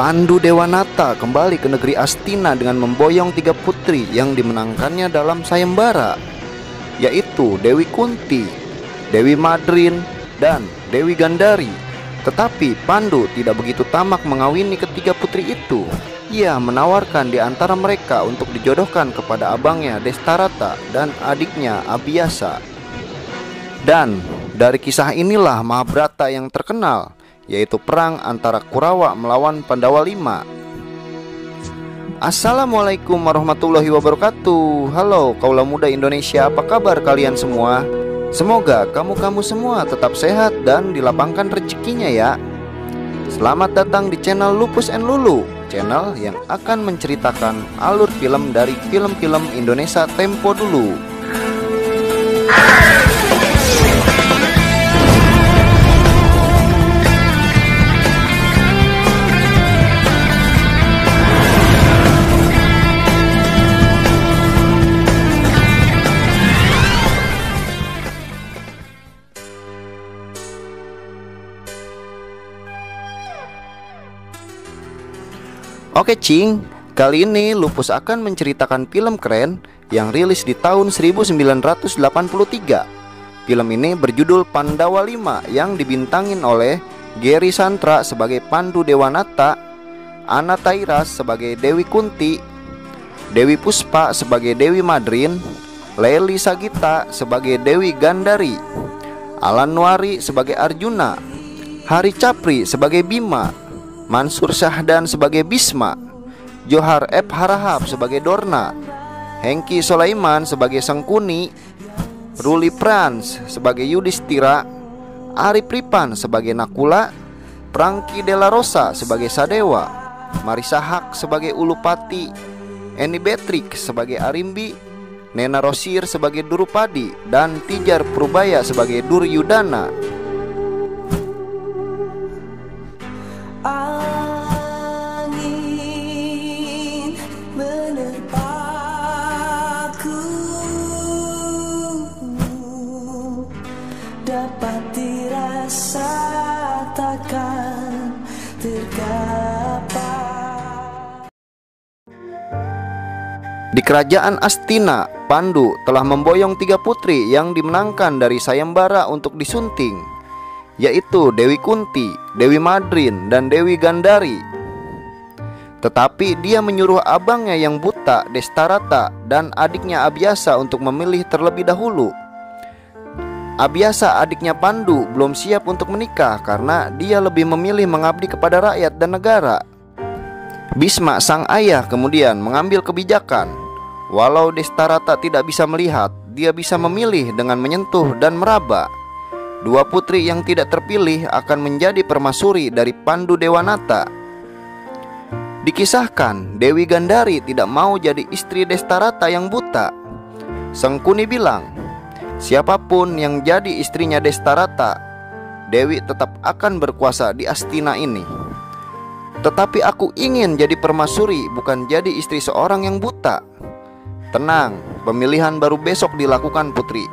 Pandu Dewanata kembali ke negeri Astina dengan memboyong 3 putri yang dimenangkannya dalam sayembara, yaitu Dewi Kunti, Dewi Madrin, dan Dewi Gandari. Tetapi Pandu tidak begitu tamak mengawini ketiga putri itu. Ia menawarkan di antara mereka untuk dijodohkan kepada abangnya Destarata dan adiknya Abiyasa. Dan dari kisah inilah Mahabharata yang terkenal, yaitu perang antara Kurawa melawan Pandawa 5. Assalamualaikum warahmatullahi wabarakatuh. Halo kaula muda Indonesia, apa kabar kalian semua? Semoga kamu semua tetap sehat dan dilapangkan rezekinya ya. Selamat datang di channel Lupus and Lulu, channel yang akan menceritakan alur film dari film-film Indonesia tempo dulu. Oke Cing, kali ini Lupus akan menceritakan film keren yang rilis di tahun 1983. Film ini berjudul Pandawa 5 yang dibintangin oleh Gary Santra sebagai Pandu Dewanata, Anna Tairas sebagai Dewi Kunti, Dewi Puspa sebagai Dewi Madrin, Lely Sagita sebagai Dewi Gandari, Alan Nuari sebagai Arjuna, Hari Capri sebagai Bima, Mansur Syahdan sebagai Bisma, Johar F. Harahap sebagai Dorna, Hengki Sulaiman sebagai Sangkuni, Ruli Prans sebagai Yudhistira, Ari Pripan sebagai Nakula, Prangki Della Rosa sebagai Sadewa, Marisa Haq sebagai Ulupati, Eni Betrik sebagai Arimbi, Nena Rosir sebagai Durupadi, dan Tijar Purbaya sebagai Duryudana. Dapat dirasa takkan tergapai. Di kerajaan Astina, Pandu telah memboyong 3 putri yang dimenangkan dari sayembara untuk disunting, yaitu Dewi Kunti, Dewi Madrin, dan Dewi Gandari. Tetapi dia menyuruh abangnya yang buta, Destarata, dan adiknya Abiyasa untuk memilih terlebih dahulu. Abiyasa, adiknya Pandu, belum siap untuk menikah karena dia lebih memilih mengabdi kepada rakyat dan negara. Bisma, sang ayah, kemudian mengambil kebijakan. Walau Destarata tidak bisa melihat, dia bisa memilih dengan menyentuh dan meraba. 2 putri yang tidak terpilih akan menjadi permaisuri dari Pandu Dewanata. Dikisahkan Dewi Gandari tidak mau jadi istri Destarata yang buta. Sangkuni bilang, siapapun yang jadi istrinya Destarata, Dewi tetap akan berkuasa di Astina ini. Tetapi aku ingin jadi permaisuri, bukan jadi istri seorang yang buta. Tenang, pemilihan baru besok dilakukan putri.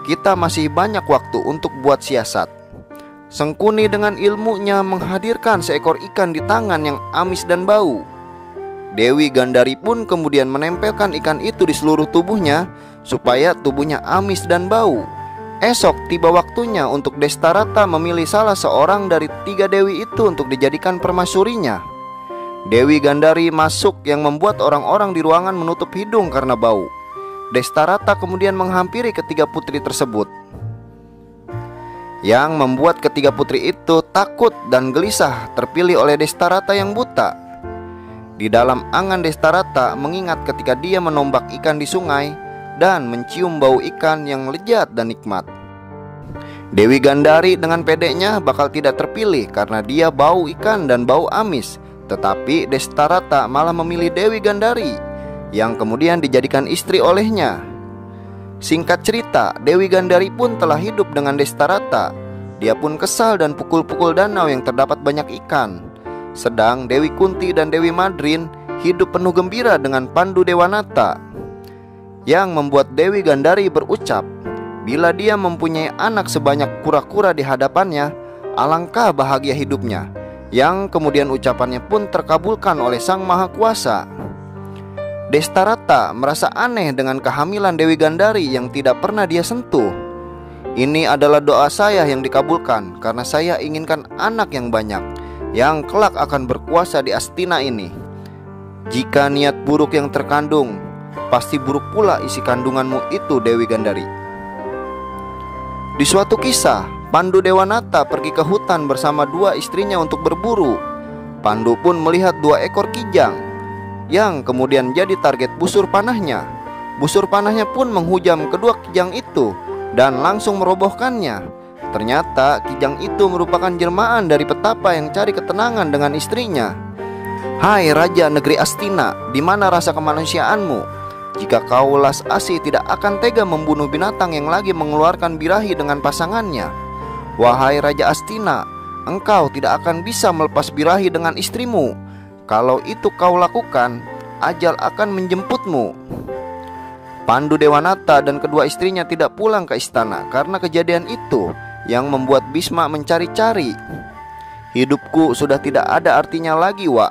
Kita masih banyak waktu untuk buat siasat. Sangkuni dengan ilmunya menghadirkan seekor ikan di tangan yang amis dan bau. Dewi Gandari pun kemudian menempelkan ikan itu di seluruh tubuhnya supaya tubuhnya amis dan bau. Esok tiba waktunya untuk Destarata memilih salah seorang dari 3 dewi itu untuk dijadikan permaisurinya. Dewi Gandari masuk yang membuat orang-orang di ruangan menutup hidung karena bau. Destarata kemudian menghampiri ketiga putri tersebut, yang membuat ketiga putri itu takut dan gelisah terpilih oleh Destarata yang buta. Di dalam angan Destarata mengingat ketika dia menombak ikan di sungai dan mencium bau ikan yang lezat dan nikmat. Dewi Gandari dengan pedenya bakal tidak terpilih karena dia bau ikan dan bau amis. Tetapi Destarata malah memilih Dewi Gandari yang kemudian dijadikan istri olehnya. Singkat cerita, Dewi Gandari pun telah hidup dengan Destarata. Dia pun kesal dan pukul-pukul danau yang terdapat banyak ikan. Sedang Dewi Kunti dan Dewi Madrin hidup penuh gembira dengan Pandu Dewanata, yang membuat Dewi Gandari berucap, bila dia mempunyai anak sebanyak kura-kura di hadapannya, alangkah bahagia hidupnya. yang kemudian ucapannya pun terkabulkan oleh Sang Maha Kuasa. Destarata merasa aneh dengan kehamilan Dewi Gandari yang tidak pernah dia sentuh. Ini adalah doa saya yang dikabulkan karena saya inginkan anak yang banyak, yang kelak akan berkuasa di Astina ini. Jika niat buruk yang terkandung, pasti buruk pula isi kandunganmu itu, Dewi Gandari. Di suatu kisah, Pandu Dewanata pergi ke hutan bersama dua istrinya untuk berburu. Pandu pun melihat 2 ekor kijang yang kemudian jadi target busur panahnya. Busur panahnya pun menghujam kedua kijang itu dan langsung merobohkannya. Ternyata kijang itu merupakan jelmaan dari petapa yang cari ketenangan dengan istrinya. Hai Raja Negeri Astina, di mana rasa kemanusiaanmu? Jika kau Las Asi tidak akan tega membunuh binatang yang lagi mengeluarkan birahi dengan pasangannya. Wahai Raja Astina, engkau tidak akan bisa melepas birahi dengan istrimu. Kalau itu kau lakukan, ajal akan menjemputmu. Pandu Dewanata dan kedua istrinya tidak pulang ke istana karena kejadian itu yang membuat Bisma mencari-cari. Hidupku sudah tidak ada artinya lagi, Wak.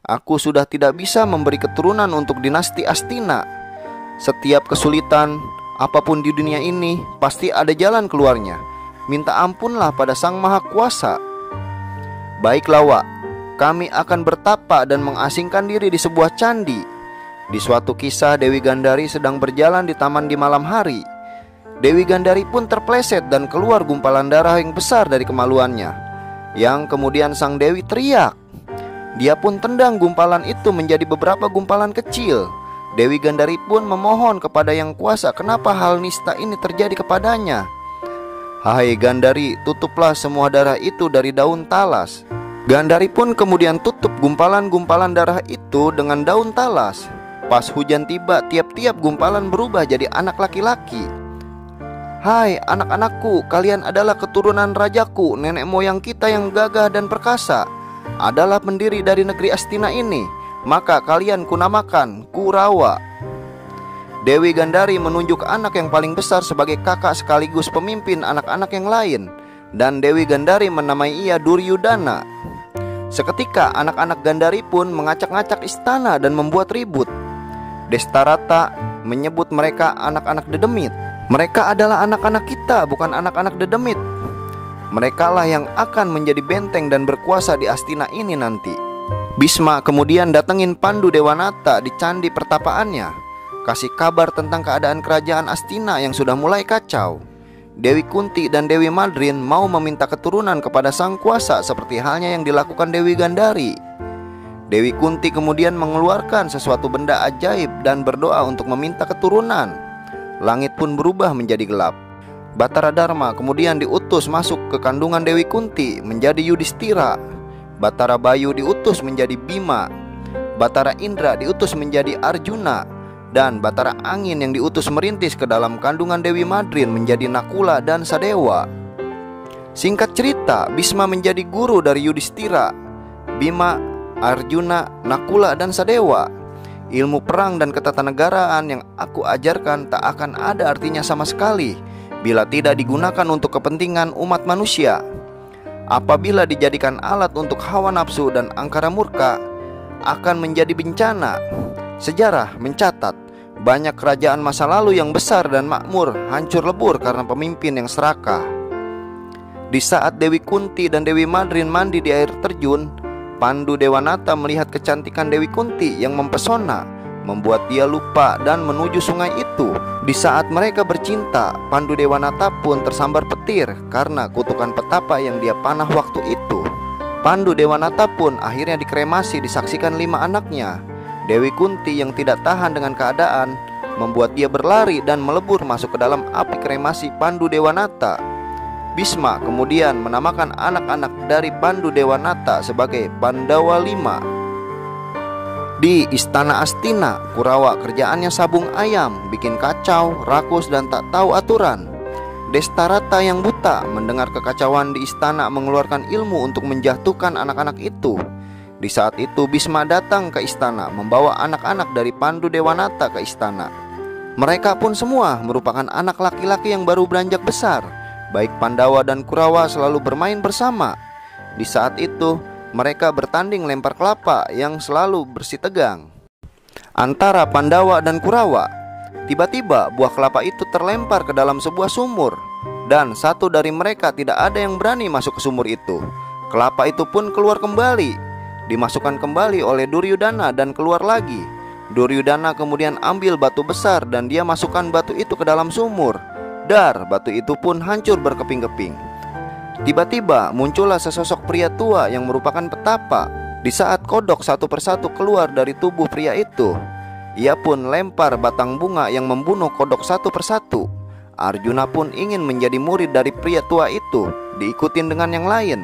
Aku sudah tidak bisa memberi keturunan untuk dinasti Astina. Setiap kesulitan apapun di dunia ini pasti ada jalan keluarnya. Minta ampunlah pada Sang Maha Kuasa. Baiklah, Wak, kami akan bertapa dan mengasingkan diri di sebuah candi. Di suatu kisah, Dewi Gandari sedang berjalan di taman di malam hari. Dewi Gandari pun terpleset dan keluar gumpalan darah yang besar dari kemaluannya, yang kemudian sang Dewi teriak. Dia pun tendang gumpalan itu menjadi beberapa gumpalan kecil. Dewi Gandari pun memohon kepada Yang Kuasa kenapa hal nista ini terjadi kepadanya. Hai Gandari, tutuplah semua darah itu dari daun talas. Gandari pun kemudian tutup gumpalan-gumpalan darah itu dengan daun talas. Pas hujan tiba, tiap-tiap gumpalan berubah jadi anak laki-laki. Hai anak-anakku, kalian adalah keturunan rajaku, nenek moyang kita yang gagah dan perkasa, adalah pendiri dari negeri Astina ini. Maka kalian kunamakan Kurawa. Dewi Gandari menunjuk anak yang paling besar sebagai kakak sekaligus pemimpin anak-anak yang lain, dan Dewi Gandari menamai ia Duryudana. Seketika anak-anak Gandari pun mengacak-ngacak istana dan membuat ribut. Destarata menyebut mereka anak-anak dedemit. Mereka adalah anak-anak kita, bukan anak-anak dedemit. Merekalah yang akan menjadi benteng dan berkuasa di Astina ini nanti. Bisma kemudian datengin Pandu Dewanata di candi pertapaannya, kasih kabar tentang keadaan kerajaan Astina yang sudah mulai kacau. Dewi Kunti dan Dewi Madrin mau meminta keturunan kepada Sang Kuasa seperti halnya yang dilakukan Dewi Gandari. Dewi Kunti kemudian mengeluarkan sesuatu benda ajaib dan berdoa untuk meminta keturunan. Langit pun berubah menjadi gelap. Batara Dharma kemudian diutus masuk ke kandungan Dewi Kunti menjadi Yudhistira. Batara Bayu diutus menjadi Bima. Batara Indra diutus menjadi Arjuna. Dan Batara Angin yang diutus merintis ke dalam kandungan Dewi Madrin menjadi Nakula dan Sadewa. Singkat cerita, Bisma menjadi guru dari Yudhistira, Bima, Arjuna, Nakula dan Sadewa. Ilmu perang dan ketatanegaraan yang aku ajarkan tak akan ada artinya sama sekali bila tidak digunakan untuk kepentingan umat manusia. Apabila dijadikan alat untuk hawa nafsu dan angkara murka, akan menjadi bencana. Sejarah mencatat banyak kerajaan masa lalu yang besar dan makmur hancur lebur karena pemimpin yang serakah. Di saat Dewi Kunti dan Dewi Madrin mandi di air terjun, Pandu Dewanata melihat kecantikan Dewi Kunti yang mempesona, membuat dia lupa dan menuju sungai itu. Di saat mereka bercinta, Pandu Dewanata pun tersambar petir karena kutukan petapa yang dia panah waktu itu. Pandu Dewanata pun akhirnya dikremasi disaksikan 5 anaknya. Dewi Kunti yang tidak tahan dengan keadaan membuat dia berlari dan melebur masuk ke dalam api kremasi Pandu Dewanata. Bisma kemudian menamakan anak-anak dari Pandu Dewanata sebagai Pandawa 5. Di istana Astina, Kurawa kerjaannya sabung ayam, bikin kacau, rakus dan tak tahu aturan. Destarata yang buta mendengar kekacauan di istana mengeluarkan ilmu untuk menjatuhkan anak-anak itu. Di saat itu Bisma datang ke istana membawa anak-anak dari Pandu Dewanata ke istana. Mereka pun semua merupakan anak laki-laki yang baru beranjak besar. Baik Pandawa dan Kurawa selalu bermain bersama. Di saat itu mereka bertanding lempar kelapa yang selalu bersitegang antara Pandawa dan Kurawa. Tiba-tiba buah kelapa itu terlempar ke dalam sebuah sumur, dan satu dari mereka tidak ada yang berani masuk ke sumur itu. Kelapa itu pun keluar kembali, dimasukkan kembali oleh Duryudana dan keluar lagi. Duryudana kemudian ambil batu besar dan dia masukkan batu itu ke dalam sumur. Dar, batu itu pun hancur berkeping-keping. Tiba-tiba muncullah sesosok pria tua yang merupakan petapa. Di saat kodok satu persatu keluar dari tubuh pria itu, ia pun lempar batang bunga yang membunuh kodok satu persatu. Arjuna pun ingin menjadi murid dari pria tua itu, diikutin dengan yang lain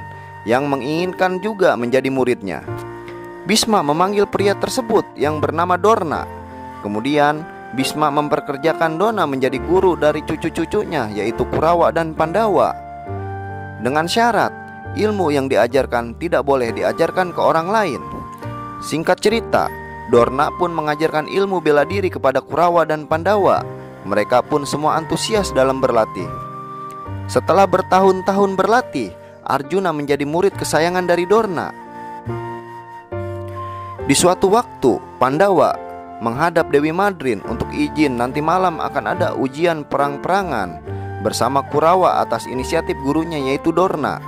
yang menginginkan juga menjadi muridnya. Bhisma memanggil pria tersebut yang bernama Dorna. Kemudian Bhisma memperkerjakan Dorna menjadi guru dari cucu-cucunya, yaitu Kurawa dan Pandawa, dengan syarat ilmu yang diajarkan tidak boleh diajarkan ke orang lain. Singkat cerita, Dorna pun mengajarkan ilmu bela diri kepada Kurawa dan Pandawa. Mereka pun semua antusias dalam berlatih. Setelah bertahun-tahun berlatih, Arjuna menjadi murid kesayangan dari Dorna. Di suatu waktu, Pandawa menghadap Dewi Madrin untuk izin nanti malam akan ada ujian perang-perangan bersama Kurawa atas inisiatif gurunya yaitu Dorna.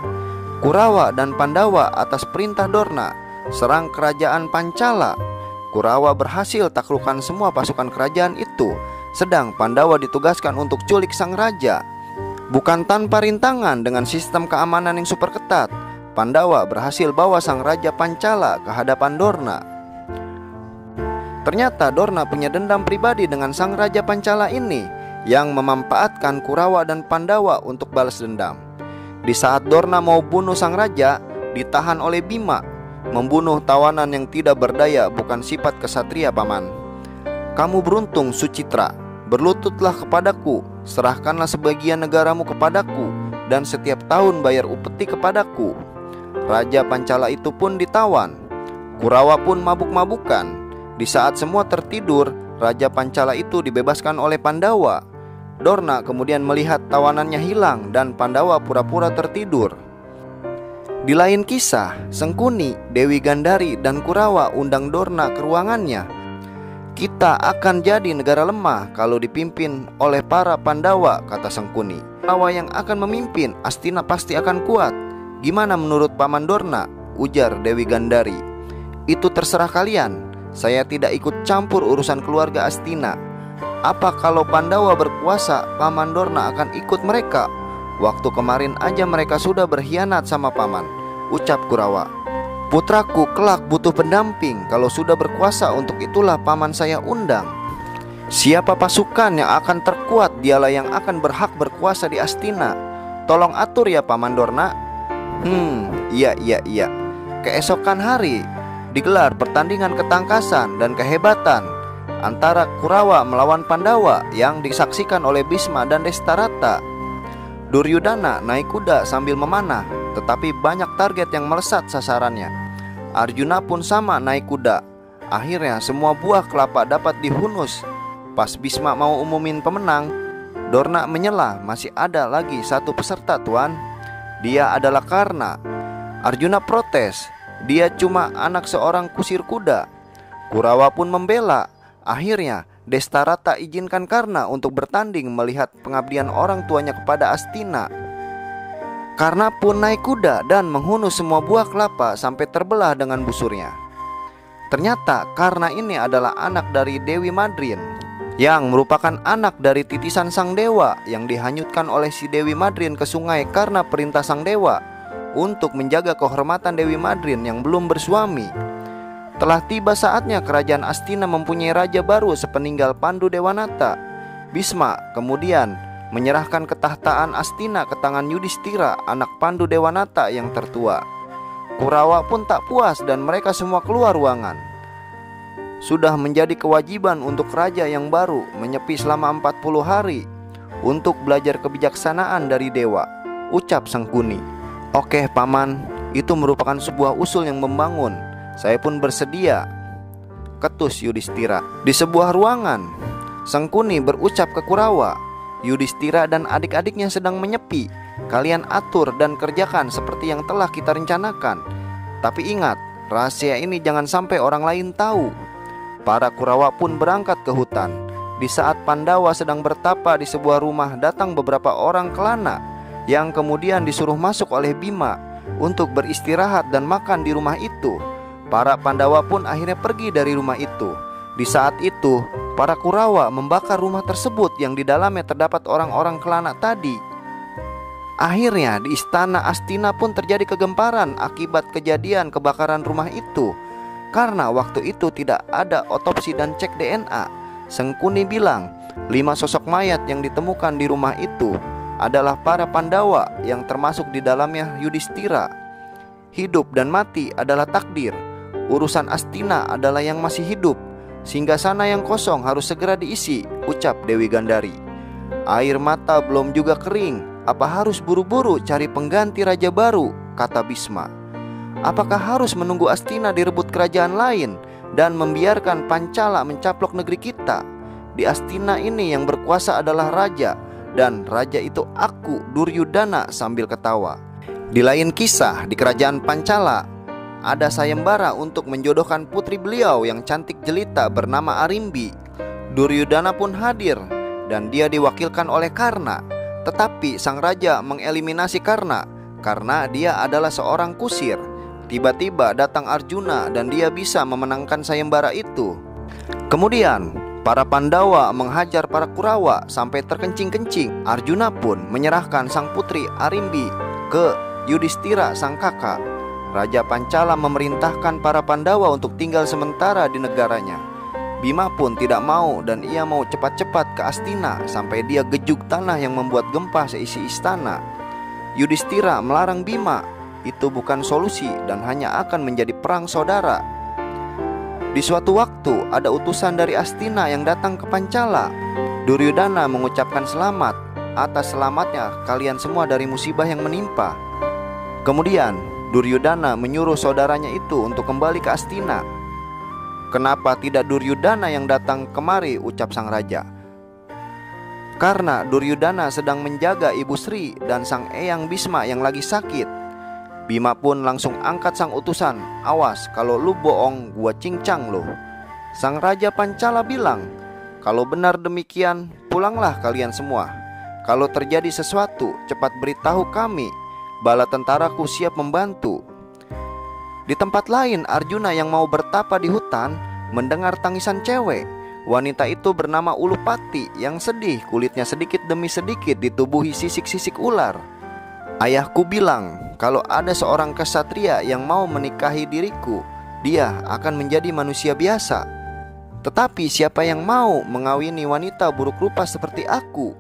Kurawa dan Pandawa atas perintah Dorna serang kerajaan Pancala. Kurawa berhasil taklukkan semua pasukan kerajaan itu, sedang Pandawa ditugaskan untuk culik sang raja. Bukan tanpa rintangan, dengan sistem keamanan yang super ketat, Pandawa berhasil bawa sang raja Pancala ke hadapan Dorna. Ternyata Dorna punya dendam pribadi dengan sang raja Pancala ini, yang memanfaatkan Kurawa dan Pandawa untuk balas dendam. Di saat Dorna mau bunuh sang raja, ditahan oleh Bima. Membunuh tawanan yang tidak berdaya bukan sifat kesatria, paman. Kamu beruntung, Sucitra. Berlututlah kepadaku, serahkanlah sebagian negaramu kepadaku, dan setiap tahun bayar upeti kepadaku. Raja Pancala itu pun ditawan. Kurawa pun mabuk-mabukan. Di saat semua tertidur, Raja Pancala itu dibebaskan oleh Pandawa. Dorna kemudian melihat tawanannya hilang dan Pandawa pura-pura tertidur. Di lain kisah, Sengkuni, Dewi Gandari, dan Kurawa undang Dorna ke ruangannya. Kita akan jadi negara lemah kalau dipimpin oleh para Pandawa, kata Sengkuni. Kurawa yang akan memimpin, Astina pasti akan kuat. Gimana menurut Paman Dorna? Ujar Dewi Gandari. Itu terserah kalian. Saya tidak ikut campur urusan keluarga Astina. Apa kalau Pandawa berkuasa, Paman Dorna akan ikut mereka? Waktu kemarin aja mereka sudah berkhianat sama Paman, ucap Kurawa. Putraku kelak butuh pendamping. Kalau sudah berkuasa, untuk itulah Paman saya undang. Siapa pasukan yang akan terkuat, dialah yang akan berhak berkuasa di Astina. Tolong atur ya Paman Dorna. Iya. Keesokan hari digelar pertandingan ketangkasan dan kehebatan antara Kurawa melawan Pandawa yang disaksikan oleh Bhisma dan Destarata. Duryudana naik kuda sambil memanah, tetapi banyak target yang melesat sasarannya. Arjuna pun sama naik kuda. Akhirnya semua buah kelapa dapat dihunus. Pas Bhisma mau umumin pemenang, Dorna menyela, masih ada lagi satu peserta tuan. Dia adalah Karna. Arjuna protes, dia cuma anak seorang kusir kuda. Kurawa pun membela. Akhirnya Destarata izinkan Karna untuk bertanding melihat pengabdian orang tuanya kepada Astina. Karna pun naik kuda dan menghunus semua buah kelapa sampai terbelah dengan busurnya. Ternyata Karna ini adalah anak dari Dewi Madrin, yang merupakan anak dari titisan sang dewa yang dihanyutkan oleh si Dewi Madrin ke sungai karena perintah sang dewa untuk menjaga kehormatan Dewi Madrin yang belum bersuami. Telah tiba saatnya kerajaan Astina mempunyai raja baru sepeninggal Pandu Dewanata. Bhisma kemudian menyerahkan ketahtaan Astina ke tangan Yudhistira, anak Pandu Dewanata yang tertua. Kurawa pun tak puas dan mereka semua keluar ruangan. Sudah menjadi kewajiban untuk raja yang baru menyepi selama 40 hari untuk belajar kebijaksanaan dari dewa, ucap Sengkuni. Oke paman, itu merupakan sebuah usul yang membangun. Saya pun bersedia, ketus Yudhistira. Di sebuah ruangan, Sengkuni berucap ke Kurawa, Yudhistira dan adik-adiknya sedang menyepi. Kalian atur dan kerjakan seperti yang telah kita rencanakan. Tapi ingat, rahasia ini jangan sampai orang lain tahu." Para Kurawa pun berangkat ke hutan. Di saat Pandawa sedang bertapa di sebuah rumah, datang beberapa orang kelana yang kemudian disuruh masuk oleh Bima untuk beristirahat dan makan di rumah itu. Para Pandawa pun akhirnya pergi dari rumah itu. Di saat itu, para Kurawa membakar rumah tersebut yang di dalamnya terdapat orang-orang kelana tadi. Akhirnya di istana Astina pun terjadi kegemparan akibat kejadian kebakaran rumah itu. Karena waktu itu tidak ada otopsi dan cek DNA, Sengkuni bilang 5 sosok mayat yang ditemukan di rumah itu adalah para Pandawa yang termasuk di dalamnya Yudhistira. Hidup dan mati adalah takdir. Urusan Astina adalah yang masih hidup. Singgasana yang kosong harus segera diisi, ucap Dewi Gandari. Air mata belum juga kering, apa harus buru-buru cari pengganti raja baru, kata Bisma. Apakah harus menunggu Astina direbut kerajaan lain dan membiarkan Pancala mencaplok negeri kita? Di Astina ini yang berkuasa adalah raja, dan raja itu aku, Duryudana, sambil ketawa. Di lain kisah, di kerajaan Pancala ada sayembara untuk menjodohkan putri beliau yang cantik jelita bernama Arimbi. Duryudana pun hadir dan dia diwakilkan oleh Karna. Tetapi sang raja mengeliminasi Karna karena dia adalah seorang kusir. Tiba-tiba datang Arjuna dan dia bisa memenangkan sayembara itu. Kemudian para Pandawa menghajar para Kurawa sampai terkencing-kencing. Arjuna pun menyerahkan sang putri Arimbi ke Yudhistira sang kakak. Raja Pancala memerintahkan para Pandawa untuk tinggal sementara di negaranya. Bima pun tidak mau dan ia mau cepat-cepat ke Astina sampai dia gejug tanah yang membuat gempa seisi istana. Yudhistira melarang Bima. Itu bukan solusi dan hanya akan menjadi perang saudara. Di suatu waktu ada utusan dari Astina yang datang ke Pancala. Duryudana mengucapkan selamat atas selamatnya kalian semua dari musibah yang menimpa. Kemudian Duryudana menyuruh saudaranya itu untuk kembali ke Astina. Kenapa tidak Duryudana yang datang kemari, ucap sang raja. Karena Duryudana sedang menjaga Ibu Sri dan sang eyang Bisma yang lagi sakit. Bima pun langsung angkat sang utusan. Awas, kalau lu bohong gua cincang lo. Sang raja Pancala bilang, kalau benar demikian, pulanglah kalian semua. Kalau terjadi sesuatu, cepat beritahu kami. Bala tentaraku siap membantu. Di tempat lain, Arjuna yang mau bertapa di hutan mendengar tangisan cewek. Wanita itu bernama Ulupati yang sedih, kulitnya sedikit demi sedikit ditubuhi sisik-sisik ular. Ayahku bilang, kalau ada seorang ksatria yang mau menikahi diriku, dia akan menjadi manusia biasa. Tetapi siapa yang mau mengawini wanita buruk rupa seperti aku?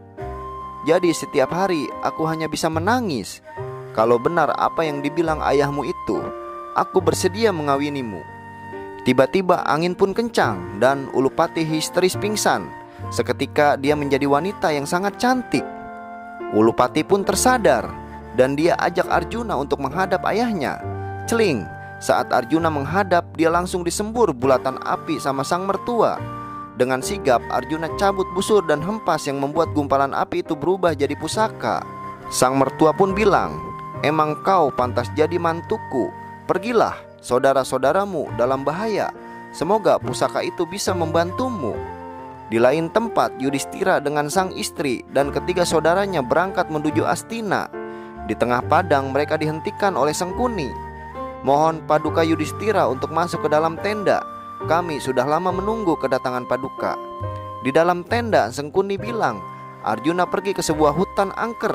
Jadi setiap hari aku hanya bisa menangis. Kalau benar apa yang dibilang ayahmu itu, aku bersedia mengawinimu. Tiba-tiba angin pun kencang dan Ulupati histeris pingsan. Seketika dia menjadi wanita yang sangat cantik. Ulupati pun tersadar dan dia ajak Arjuna untuk menghadap ayahnya. Celing, saat Arjuna menghadap, dia langsung disembur bulatan api sama sang mertua. Dengan sigap Arjuna cabut busur dan hempas yang membuat gumpalan api itu berubah jadi pusaka. Sang mertua pun bilang, emang kau pantas jadi mantuku. Pergilah, saudara-saudaramu dalam bahaya. Semoga pusaka itu bisa membantumu. Di lain tempat, Yudhistira dengan sang istri dan ketiga saudaranya berangkat menuju Astina. Di tengah padang mereka dihentikan oleh Sengkuni. Mohon Paduka Yudhistira untuk masuk ke dalam tenda. Kami sudah lama menunggu kedatangan Paduka. Di dalam tenda Sengkuni bilang, Arjuna pergi ke sebuah hutan angker.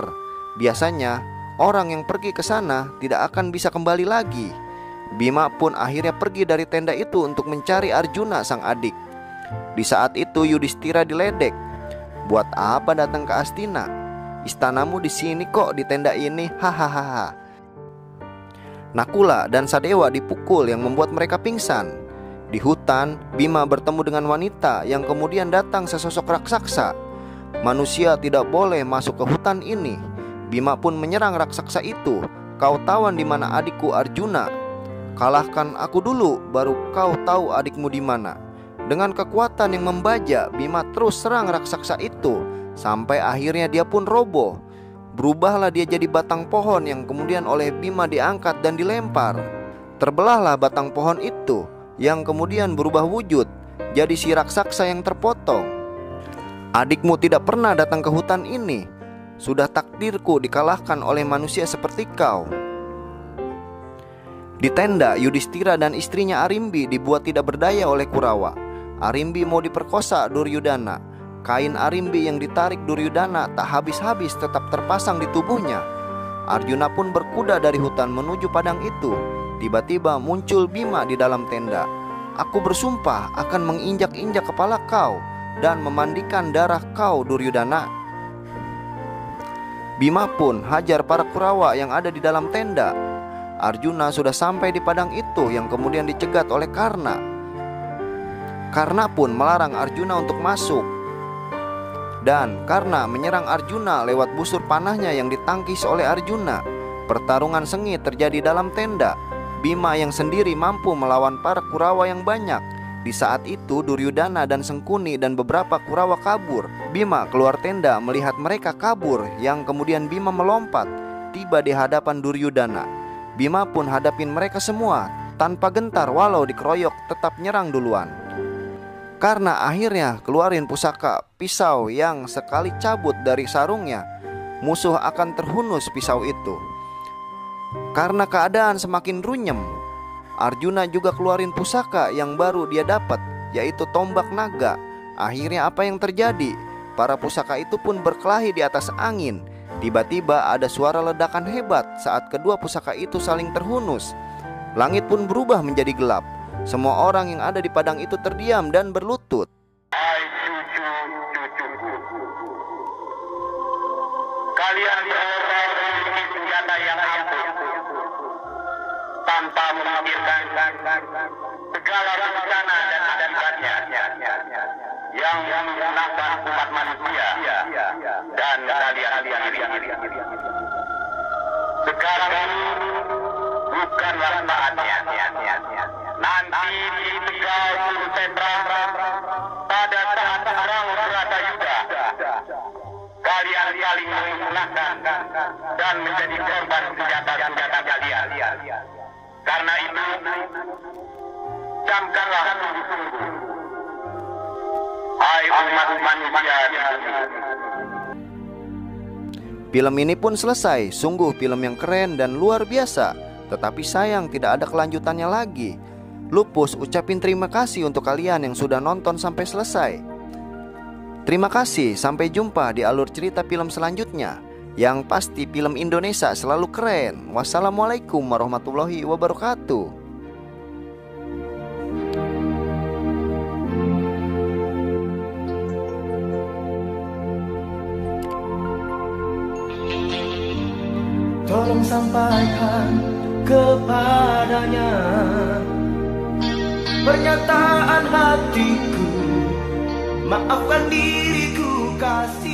Biasanya orang yang pergi ke sana tidak akan bisa kembali lagi. Bima pun akhirnya pergi dari tenda itu untuk mencari Arjuna sang adik. Di saat itu Yudhistira diledek. Buat apa datang ke Astina? Istanamu di sini kok, di tenda ini, hahaha. Nakula dan Sadewa dipukul yang membuat mereka pingsan. Di hutan, Bima bertemu dengan wanita yang kemudian datang sesosok raksasa. Manusia tidak boleh masuk ke hutan ini. Bima pun menyerang raksasa itu. Kau tawan di mana adikku Arjuna? Kalahkan aku dulu, baru kau tahu adikmu di mana. Dengan kekuatan yang membaja, Bima terus serang raksasa itu sampai akhirnya dia pun roboh. Berubahlah dia jadi batang pohon yang kemudian oleh Bima diangkat dan dilempar. Terbelahlah batang pohon itu yang kemudian berubah wujud jadi si raksasa yang terpotong. Adikmu tidak pernah datang ke hutan ini. Sudah takdirku dikalahkan oleh manusia seperti kau. Di tenda, Yudhistira dan istrinya Arimbi dibuat tidak berdaya oleh Kurawa. Arimbi mau diperkosa Duryudana. Kain Arimbi yang ditarik Duryudana tak habis-habis tetap terpasang di tubuhnya. Arjuna pun berkuda dari hutan menuju padang itu. Tiba-tiba muncul Bima di dalam tenda. Aku bersumpah akan menginjak-injak kepala kau dan memandikan darah kau, Duryudana. Bima pun hajar para Kurawa yang ada di dalam tenda. Arjuna sudah sampai di padang itu yang kemudian dicegat oleh Karna. Karna pun melarang Arjuna untuk masuk. Dan Karna menyerang Arjuna lewat busur panahnya yang ditangkis oleh Arjuna. Pertarungan sengit terjadi dalam tenda. Bima yang sendiri mampu melawan para Kurawa yang banyak. Di saat itu Duryudana dan Sengkuni dan beberapa Kurawa kabur. Bima keluar tenda melihat mereka kabur, yang kemudian Bima melompat tiba di hadapan Duryudana. Bima pun hadapin mereka semua tanpa gentar, walau dikeroyok tetap nyerang duluan. Karena akhirnya keluarin pusaka pisau yang sekali cabut dari sarungnya, musuh akan terhunus pisau itu. Karena keadaan semakin runyem, Arjuna juga keluarin pusaka yang baru dia dapat, yaitu tombak naga. Akhirnya apa yang terjadi? Para pusaka itu pun berkelahi di atas angin. Tiba-tiba ada suara ledakan hebat saat kedua pusaka itu saling terhunus. Langit pun berubah menjadi gelap. Semua orang yang ada di padang itu terdiam dan berlutut. Hai cucu-cucuku, kalian semua memiliki senjata yang ampuh, tanpa memikirkan segala rencana dan akibatnya yang menggunakan umat manusia dan kalian sendiri. Sekarang ini bukanlah saatnya. Nanti di Tegal Kurusetra, pada saat perang Bharatayuda, kalian saling memusnahkan dan menjadi korban senjata-senjata kalian. Karena itu, camkanlah sungguh-sungguh, hai umat manusia di bumi. Film ini pun selesai. Sungguh film yang keren dan luar biasa. Tetapi sayang tidak ada kelanjutannya lagi. Lupus ucapin terima kasih untuk kalian yang sudah nonton sampai selesai. Terima kasih, sampai jumpa di alur cerita film selanjutnya. Yang pasti film Indonesia selalu keren. Wassalamualaikum warahmatullahi wabarakatuh. Tolong sampaikan kepadanya pernyataan hatiku, maafkan diriku kasih.